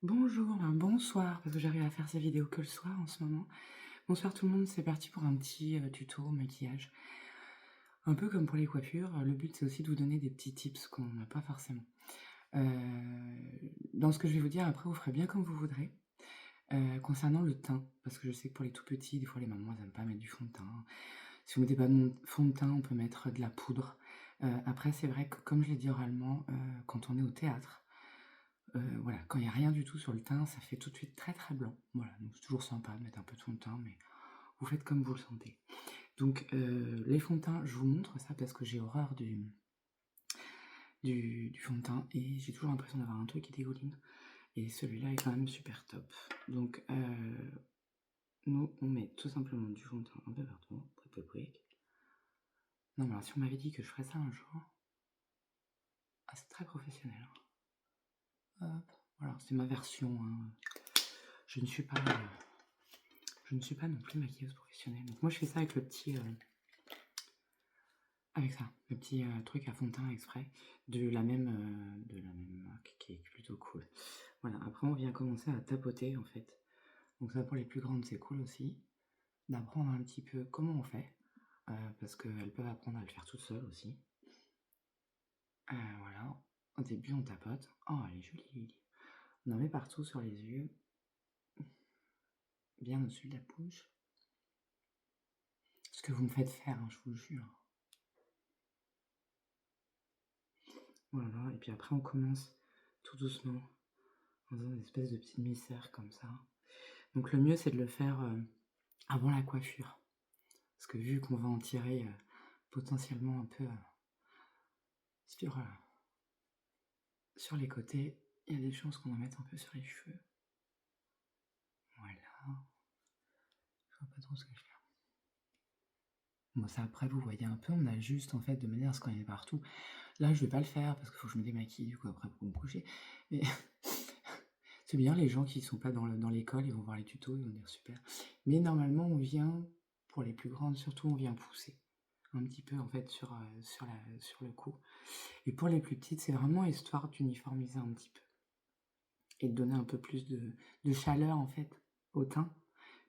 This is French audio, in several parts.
Bonjour, bonsoir, parce que j'arrive à faire ces vidéos que le soir en ce moment. Bonsoir tout le monde, c'est parti pour un petit tuto maquillage. Un peu comme pour les coiffures, le but c'est aussi de vous donner des petits tips qu'on n'a pas forcément. Dans ce que je vais vous dire, après vous ferez bien comme vous voudrez. Concernant le teint, parce que je sais que pour les tout petits, des fois les mamans elles n'aiment pas mettre du fond de teint. Si vous mettez pas de fond de teint, on peut mettre de la poudre. Après c'est vrai que comme je l'ai dit oralement, quand on est au théâtre, voilà, quand il y a rien du tout sur le teint, ça fait tout de suite très, très blanc. Voilà, donc c'est toujours sympa de mettre un peu de fond de teint, mais vous faites comme vous le sentez. Donc les fonds de teint, je vous montre ça parce que j'ai horreur du fond de teint et j'ai toujours l'impression d'avoir un truc qui dégouline. Et celui-là est quand même super top. Donc nous, on met tout simplement du fond de teint un peu partout, bric, bric. Non, mais alors si on m'avait dit que je ferais ça un jour, ah, c'est très professionnel, hein. Hop, voilà, c'est ma version, hein. Je ne suis pas non plus maquilleuse professionnelle. Donc moi je fais ça avec le petit avec ça, le petit truc à fond de teint exprès de la même marque qui est plutôt cool. Voilà, après on vient commencer à tapoter en fait. Donc ça pour les plus grandes c'est cool aussi d'apprendre un petit peu comment on fait parce qu'elles peuvent apprendre à le faire toutes seules aussi. Voilà, au début on tapote. Oh elle est jolie Lily. On en met partout sur les yeux, bien au-dessus de la bouche. Ce que vous me faites faire, hein, je vous jure. Voilà, et puis après on commence tout doucement en faisant des espèces de petites missères comme ça. Donc le mieux c'est de le faire avant la coiffure. Parce que vu qu'on va en tirer potentiellement un peu sur les côtés, il y a des chances qu'on en mette un peu sur les cheveux. Voilà. Je vois pas trop ce que je fais. Bon ça après vous voyez un peu, on ajuste en fait de manière à ce qu'on y ait partout. Là je vais pas le faire parce qu'il faut que je me démaquille du coup après pour me coucher. Mais c'est bien, les gens qui sont pas dans l'école, ils vont voir les tutos, ils vont dire super. Mais normalement, on vient, pour les plus grandes surtout, on vient pousser un petit peu en fait sur le cou. Et pour les plus petites, c'est vraiment histoire d'uniformiser un petit peu et de donner un peu plus de chaleur en fait au teint.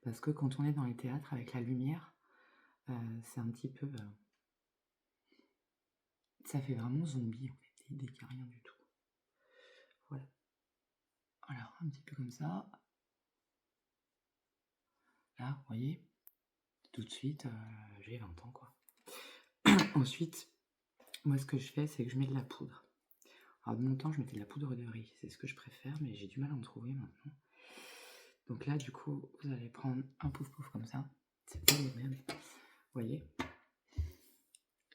Parce que quand on est dans les théâtres avec la lumière, c'est un petit peu... ça fait vraiment zombie en fait, dès qu'il n'y a rien du tout. Voilà. Alors, un petit peu comme ça. Là, vous voyez, tout de suite, j'ai 20 ans quoi. Ensuite, moi ce que je fais, c'est que je mets de la poudre. Alors de mon temps, je mettais de la poudre de riz, c'est ce que je préfère, mais j'ai du mal à en trouver maintenant. Donc là, du coup, vous allez prendre un pouf pouf comme ça. C'est pas les mêmes. Vous voyez,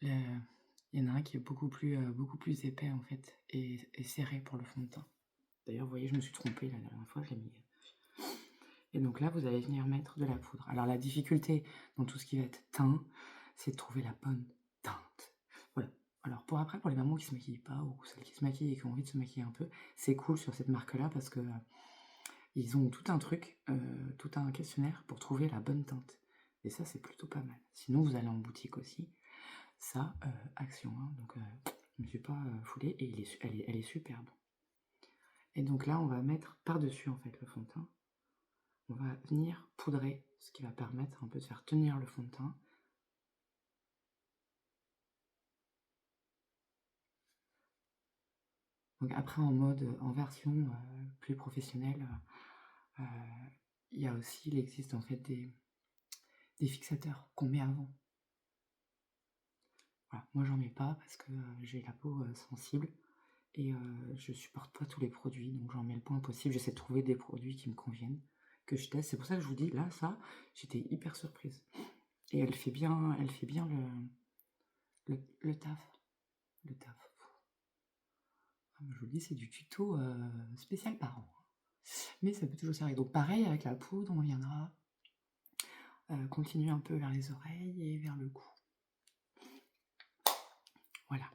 il y en a un qui est beaucoup plus épais en fait et serré pour le fond de teint. D'ailleurs, vous voyez, je me suis trompée la dernière fois, je l'ai mis. Et donc là, vous allez venir mettre de la poudre. Alors la difficulté dans tout ce qui va être teint, c'est de trouver la bonne teinte. Voilà. Alors pour après, pour les mamans qui se maquillent pas, ou celles qui se maquillent et qui ont envie de se maquiller un peu, c'est cool sur cette marque-là parce que ils ont tout un truc, tout un questionnaire pour trouver la bonne teinte. Et ça, c'est plutôt pas mal. Sinon, vous allez en boutique aussi. Ça, Action, hein, donc je me suis pas foulée et elle est superbe. Et donc là, on va mettre par-dessus en fait le fond de teint. On va venir poudrer, ce qui va permettre un peu de faire tenir le fond de teint. Donc après en version plus professionnelle, il y a aussi, il existe en fait des fixateurs qu'on met avant. Voilà, moi j'en mets pas parce que j'ai la peau sensible et je supporte pas tous les produits, donc j'en mets le moins possible. J'essaie de trouver des produits qui me conviennent, que je teste. C'est pour ça que je vous dis, là, ça, j'étais hyper surprise. Et elle fait bien le taf. Le taf. Ah, je vous le dis, c'est du tuto spécial parent. Mais ça peut toujours servir. Donc pareil, avec la poudre, on viendra continuer un peu vers les oreilles et vers le cou. Voilà.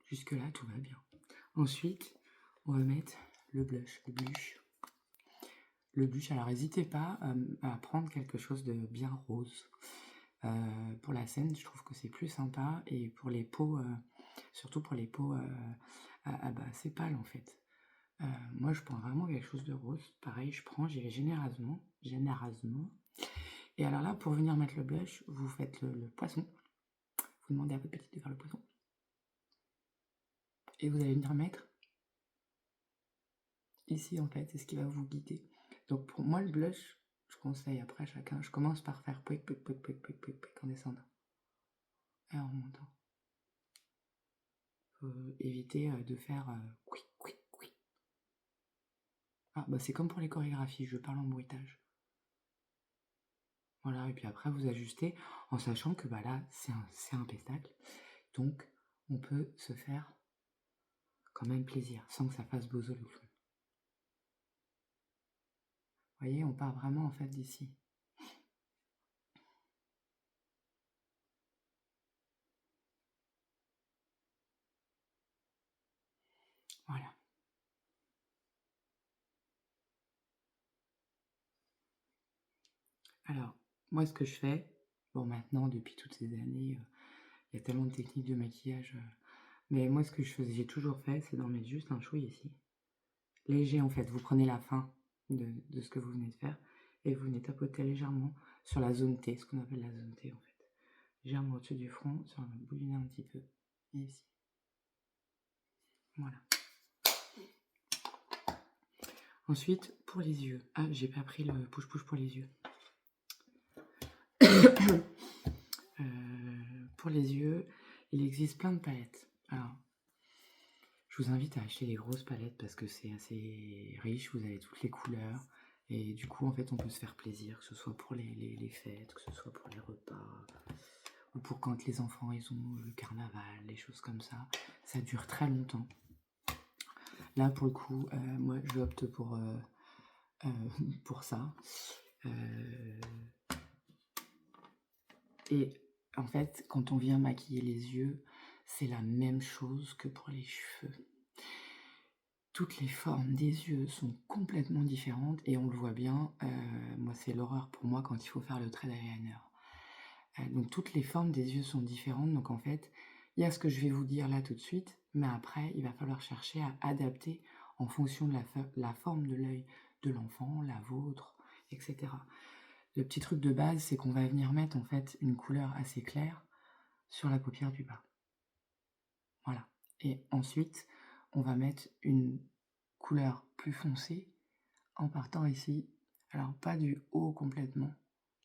Jusque là, tout va bien. Ensuite, on va mettre le blush, le blush. Le blush, alors n'hésitez pas à prendre quelque chose de bien rose. Pour la scène, je trouve que c'est plus sympa. Et pour les peaux, surtout pour les peaux assez pâles en fait. Moi, je prends vraiment quelque chose de rose. Pareil, j'y vais généreusement, généreusement. Et alors là, pour venir mettre le blush, vous faites le poisson. Vous demandez à votre petite de faire le poisson. Et vous allez venir mettre ici, en fait, c'est ce qui va vous guider. Donc pour moi, le blush, je conseille après chacun. Je commence par faire pouic, pouic, pouic, pouic, pouic, pouic, pouic en descendant. Et en remontant. Faut éviter de faire quick, quick, quick. Ah, bah c'est comme pour les chorégraphies, je parle en bruitage. Voilà, et puis après vous ajustez en sachant que bah là c'est un pestacle, donc on peut se faire quand même plaisir sans que ça fasse bozo le clown. Vous voyez, on part vraiment en fait d'ici. Voilà. Alors, moi ce que je fais, bon maintenant depuis toutes ces années, il y a tellement de techniques de maquillage, mais moi ce que je faisais, j'ai toujours fait, c'est d'en mettre juste un chouï ici. Léger en fait, vous prenez la fin de ce que vous venez de faire et vous venez tapoter légèrement sur la zone T, ce qu'on appelle la zone T en fait. Légèrement au-dessus du front, sur le bout du nez un petit peu, et ici. Voilà. Ensuite, pour les yeux. Ah, j'ai pas pris le push-push pour les yeux. Pour les yeux, il existe plein de palettes. Alors, je vous invite à acheter les grosses palettes parce que c'est assez riche, vous avez toutes les couleurs. Et du coup, en fait, on peut se faire plaisir, que ce soit pour les fêtes, que ce soit pour les repas, ou pour quand les enfants, ils ont le carnaval, les choses comme ça. Ça dure très longtemps. Là, pour le coup, moi, j'opte pour ça. Et en fait, quand on vient maquiller les yeux, c'est la même chose que pour les cheveux. Toutes les formes des yeux sont complètement différentes et on le voit bien. Moi, c'est l'horreur pour moi quand il faut faire le trait d'eyeliner. Donc toutes les formes des yeux sont différentes. Donc en fait, il y a ce que je vais vous dire là tout de suite, mais après, il va falloir chercher à adapter en fonction de la forme de l'œil de l'enfant, la vôtre, etc. Le petit truc de base, c'est qu'on va venir mettre en fait une couleur assez claire sur la paupière du bas. Voilà. Et ensuite, on va mettre une couleur plus foncée en partant ici. Alors pas du haut complètement,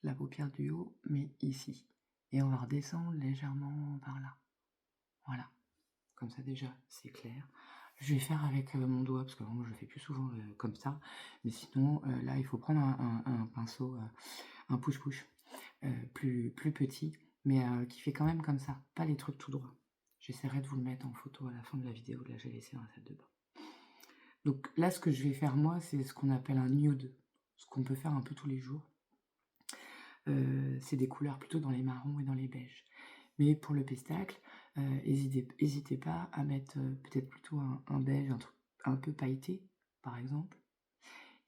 la paupière du haut, mais ici. Et on va redescendre légèrement par là. Voilà. Comme ça déjà, c'est clair. Je vais faire avec mon doigt, parce que moi je le fais plus souvent comme ça. Mais sinon, là, il faut prendre un pinceau, un push-push, plus petit, mais qui fait quand même comme ça, pas les trucs tout droits. J'essaierai de vous le mettre en photo à la fin de la vidéo, là j'ai laissé dans la salle de bain. Donc là, ce que je vais faire moi, c'est ce qu'on appelle un nude, ce qu'on peut faire un peu tous les jours. C'est des couleurs plutôt dans les marrons et dans les beiges. Mais pour le pestacle, n'hésitez pas à mettre peut-être plutôt un beige, un truc un peu pailleté, par exemple,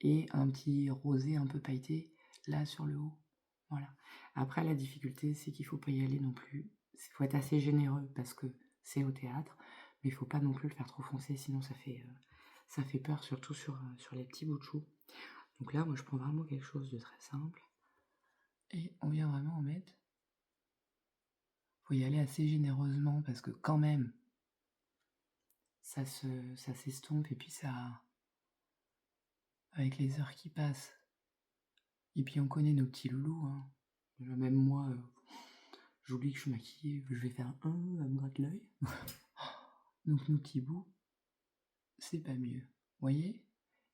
et un petit rosé un peu pailleté là sur le haut. Voilà. Après, la difficulté, c'est qu'il ne faut pas y aller non plus. Il faut être assez généreux parce que c'est au théâtre, mais il ne faut pas non plus le faire trop foncé, sinon ça fait peur, surtout sur les petits bouts de chou. Donc là, moi, je prends vraiment quelque chose de très simple. Et on vient vraiment en mettre. Faut y aller assez généreusement parce que quand même, ça s'estompe et puis ça, avec les heures qui passent. Et puis on connaît nos petits loulous, hein. Même moi, j'oublie que je suis maquillée, je vais faire un, à me gratte l'œil. Donc nos petits bouts, c'est pas mieux. Voyez?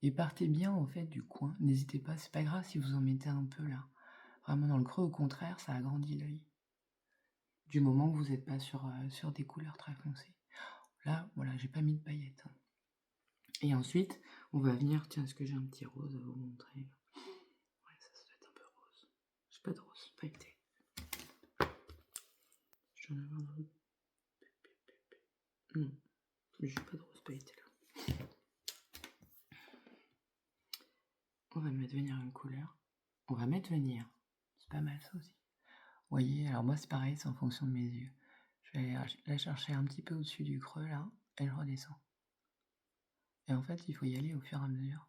Et partez bien en fait du coin. N'hésitez pas, c'est pas grave si vous en mettez un peu là. Vraiment dans le creux, au contraire, ça agrandit l'œil. Du moment que vous n'êtes pas sur des couleurs très foncées. Là, voilà, j'ai pas mis de paillettes. Hein. Et ensuite, on va venir, tiens, est-ce que j'ai un petit rose à vous montrer? Ouais, ça doit être un peu rose. J'ai pas de rose pailleté. Je dois en avoir un autre. Non, j'ai pas de rose pailleté là. On va mettre venir une couleur. On va mettre venir. C'est pas mal ça aussi. Vous voyez, alors moi c'est pareil, c'est en fonction de mes yeux. Je vais aller la chercher un petit peu au-dessus du creux là, et je redescends. Et en fait, il faut y aller au fur et à mesure.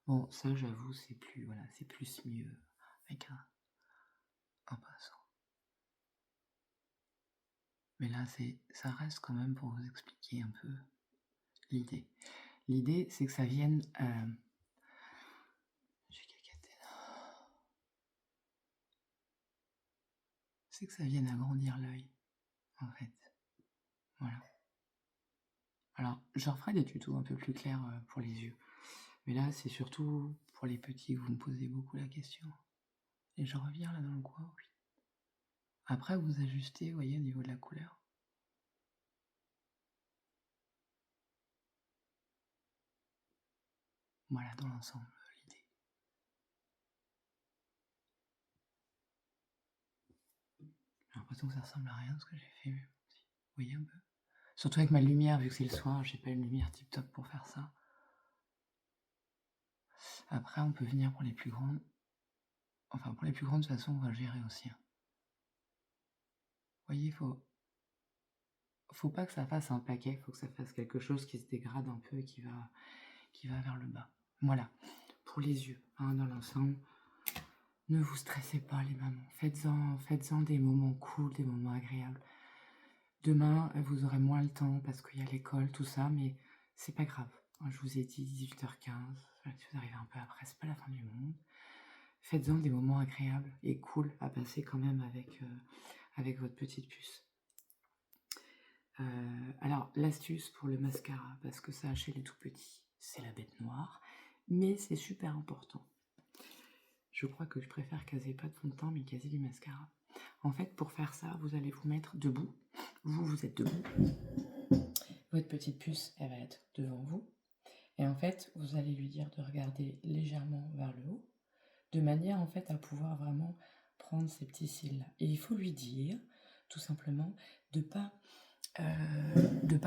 Bon, ça, j'avoue, c'est plus, voilà, c'est plus mieux avec un pinceau. Mais là, ça reste quand même pour vous expliquer un peu l'idée. L'idée, c'est que ça vienne... j'ai cacaté là. C'est que ça vienne agrandir l'œil, en fait. Voilà. Alors, je referai des tutos un peu plus clairs pour les yeux. Mais là, c'est surtout pour les petits que vous me posez beaucoup la question. Et je reviens là dans le coin, oui. Après, vous ajustez, vous voyez, au niveau de la couleur. Voilà, dans l'ensemble, l'idée. J'ai l'impression que ça ressemble à rien ce que j'ai fait, mais bon, si. Vous voyez un peu. Surtout avec ma lumière, vu que c'est le soir, j'ai pas une lumière tip top pour faire ça. Après, on peut venir pour les plus grandes. Enfin, pour les plus grandes, de toute façon, on va gérer aussi. Vous voyez, faut pas que ça fasse un paquet, faut que ça fasse quelque chose qui se dégrade un peu et qui va vers le bas. Voilà, pour les yeux, hein, dans l'ensemble. Ne vous stressez pas les mamans, faites-en des moments cool, des moments agréables. Demain, vous aurez moins le temps parce qu'il y a l'école, tout ça, mais c'est pas grave. Je vous ai dit 18h15, si vous arrivez un peu après, c'est pas la fin du monde. Faites-en des moments agréables et cool à passer quand même avec votre petite puce. Alors, l'astuce pour le mascara, parce que ça, chez les tout petits, c'est la bête noire, mais c'est super important. Je crois que je préfère caser pas de fond de teint, mais caser du mascara. En fait, pour faire ça, vous allez vous mettre debout. Vous êtes debout. Votre petite puce, elle va être devant vous. Et en fait, vous allez lui dire de regarder légèrement vers le haut, de manière en fait à pouvoir vraiment prendre ces petits cils-là. Et il faut lui dire, tout simplement, de pas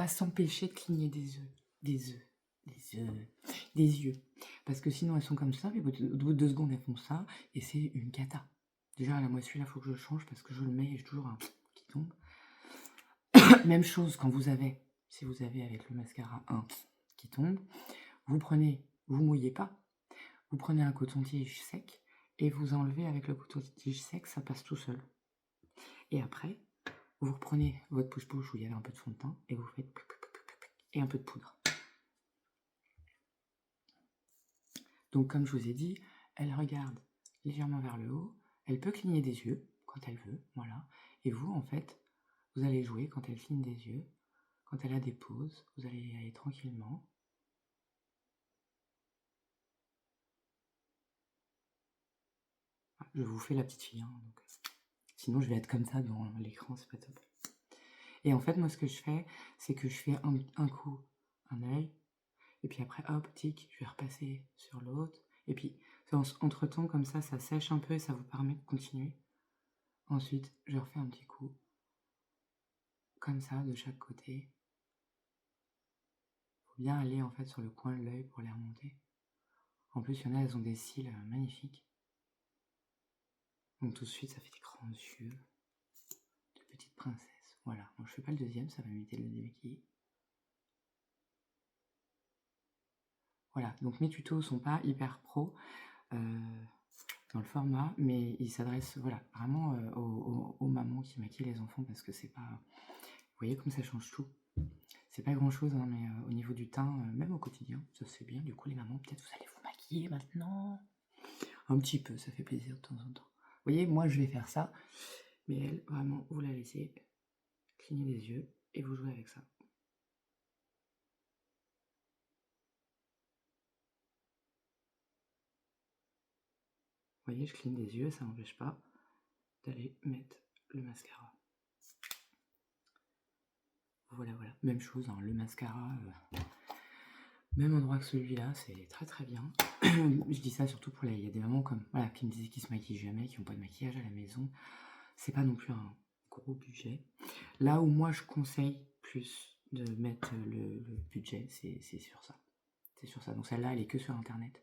s'empêcher de cligner des yeux. Parce que sinon elles sont comme ça, mais au bout de 2 secondes elles font ça, et c'est une cata. Déjà là, moi celui-là, il faut que je le change parce que je le mets et j'ai toujours un qui tombe. Même chose quand si vous avez avec le mascara un qui tombe, vous mouillez pas, vous prenez un coton-tige sec et vous enlevez avec le coton-tige sec, ça passe tout seul. Et après, vous reprenez votre push-push où il y avait un peu de fond de teint et vous faites et un peu de poudre. Donc comme je vous ai dit, elle regarde légèrement vers le haut, elle peut cligner des yeux quand elle veut, voilà. Et vous, en fait, vous allez jouer quand elle cligne des yeux, quand elle a des pauses, vous allez y aller tranquillement. Je vous fais la petite fille, hein, donc, sinon je vais être comme ça devant l'écran, c'est pas top. Et en fait, moi, ce que je fais, c'est que je fais un coup, un œil, et puis après, hop, tic, je vais repasser sur l'autre, et puis, entre-temps, comme ça sèche un peu et ça vous permet de continuer. Ensuite, je refais un petit coup, comme ça, de chaque côté. Faut bien aller, en fait, sur le coin de l'œil pour les remonter. En plus, il y en a, elles ont des cils magnifiques. Donc tout de suite, ça fait des grands yeux de petite princesse. Voilà, bon, je fais pas le deuxième, ça va m'éviter de le démaquiller. Voilà, donc mes tutos sont pas hyper pro dans le format, mais ils s'adressent voilà, vraiment aux mamans qui maquillent les enfants parce que c'est pas... Vous voyez comme ça change tout. C'est pas grand chose, hein, mais au niveau du teint, même au quotidien, ça se fait bien. Du coup, les mamans, peut-être vous allez vous maquiller maintenant. Un petit peu, ça fait plaisir de temps en temps. Vous voyez, moi je vais faire ça, mais elle, vraiment, vous la laissez cligner les yeux et vous jouez avec ça. Vous voyez, je cligne des yeux, ça n'empêche pas d'aller mettre le mascara. Voilà, voilà. Même chose, hein, le mascara, même endroit que celui-là, c'est très très bien. Je dis ça surtout pour les... Il y a des mamans comme, voilà, qui me disaient qu'ils se maquillent jamais, qui n'ont pas de maquillage à la maison. C'est pas non plus un gros budget. Là où moi je conseille plus de mettre le budget, c'est sur ça. C'est sur ça. Donc celle-là, elle est que sur internet.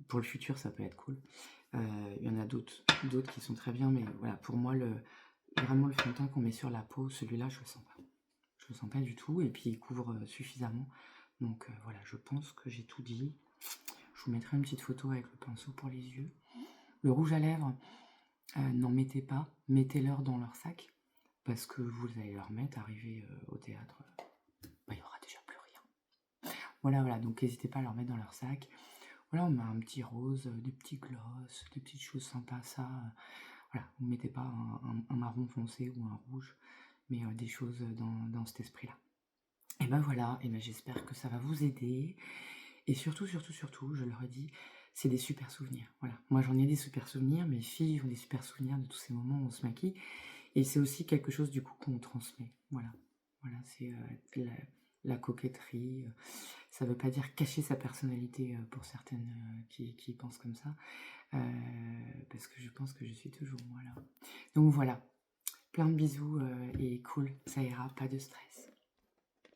Pour le futur, ça peut être cool. Il y en a d'autres qui sont très bien, mais voilà, pour moi, vraiment le fond de teint qu'on met sur la peau, celui-là, je le sens pas. Je le sens pas du tout, et puis il couvre suffisamment. Donc voilà, je pense que j'ai tout dit. Je vous mettrai une petite photo avec le pinceau pour les yeux. Le rouge à lèvres, n'en mettez pas, mettez-leur dans leur sac, parce que vous allez leur mettre, arrivé au théâtre, il y aura déjà plus rien. Voilà, donc n'hésitez pas à leur mettre dans leur sac. Voilà, on met un petit rose, des petits gloss, des petites choses sympas, ça. Voilà, vous ne mettez pas un marron foncé ou un rouge, mais des choses dans cet esprit-là. Et ben voilà, et ben j'espère que ça va vous aider. Et surtout, je le redis, c'est des super souvenirs. Voilà, moi j'en ai des super souvenirs, mes filles ont des super souvenirs de tous ces moments où on se maquille. Et c'est aussi quelque chose du coup qu'on transmet. Voilà, c'est la coquetterie. Ça ne veut pas dire cacher sa personnalité pour certaines qui pensent comme ça. Parce que je pense que je suis toujours moi là. Donc voilà, plein de bisous et cool, ça ira, pas de stress.